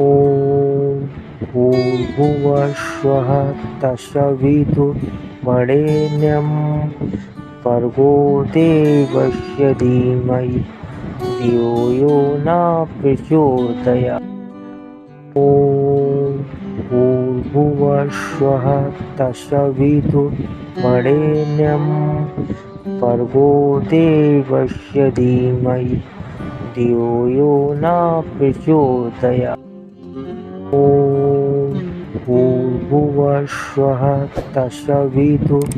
ॐ भूर्भुवस्सुवः तत्सवितुर्वरेण्यं भर्गो देवस्य धीमहि धियो यो न प्रचोदयात्। ॐ भूर्भुवस्सुवः तत्सवितुर्वरेण्यं भर्गो देवस्य धीमहि धियो यो न प्रचोदयात्। ॐ भूर्भुवस्सुवः तत्सवितुर्वरेण्यं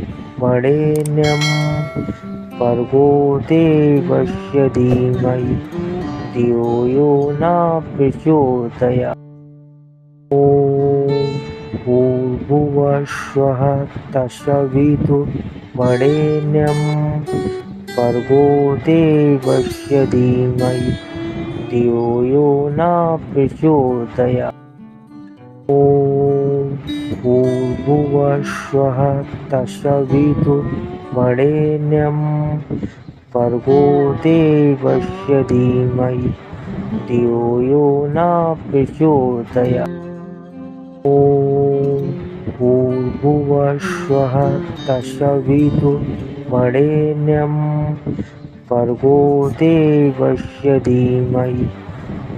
भर्गो देवस्य धीमहि धियो यो न प्रचोदयात्। ॐ भूर्भुवस्सुवः तत्सवितुर्वरेण्यं भर्गो देवस्य धीमहि धियो यो न प्रचोदयात्। ॐ भूर्भुवस्सुवः तत्सवितुर्वरेण्यं भर्गो देवस्य धीमहि धियो यो न प्रचोदयात्। ॐ भूर्भुवस्सुवः तत्सवितुर्वरेण्यं भर्गो देवस्य धीमहि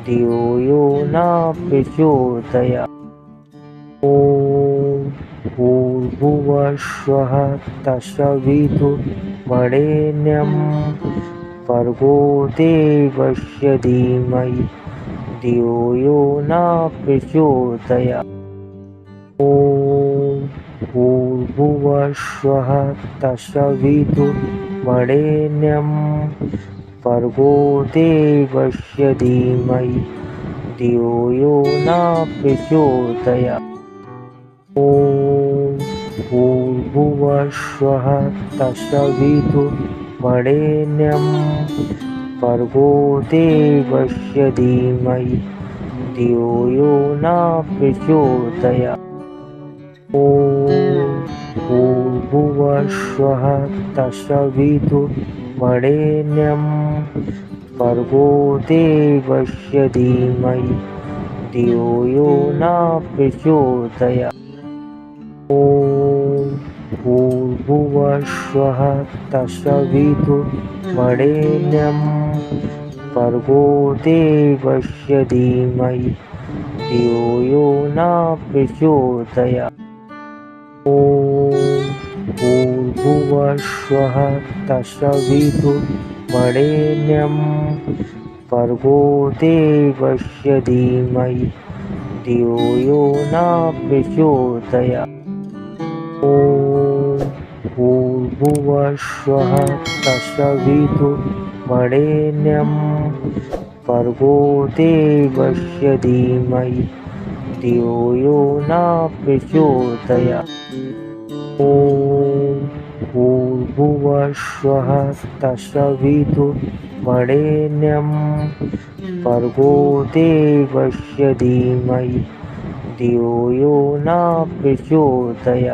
धियो यो न प्रचोदयात्। ॐ भूर्भुवस्सुवः तत्सवितुर्वरेण्यं भर्गो देवस्य धीमहि धियो यो न प्रचोदयात्। ॐ भूर्भुवस्सुवः तत्सवितुर्वरेण्यं भर्गो देवस्य धीमहि धियो यो न प्रचोदयात्। ॐ भूर्भुवस्सुवः तत्सवितुर्वरेण्यं भर्गो देवस्य धीमहि धियो यो न प्रचोदयात्। ॐ भूर्भुवस्सुवः तत्सवितुर्वरेण्यं भर्गो देवस्य धीमहि धियो यो न प्रचोदयात्। ॐ भूर्भुवस्सुवः तत्सवितुर्वरेण्यं भर्गो देवस्य धीमहि धियो यो न प्रचोदयात्। ॐ भूर्भुवस्सुवः तत्सवितुर्वरेण्यं भर्गो देवस्य धीमहि धियो यो न प्रचोदयात्। ॐ भूर्भुवस्सुवः तत्सवितुर्वरेण्यं भर्गो देवस्य धीमहि धियो यो न प्रचोदयात्। ॐ भूर्भुवस्सुवः तत्सवितुर्वरेण्यं भर्गो देवस्य धीमहि धियो यो न प्रचोदयात्।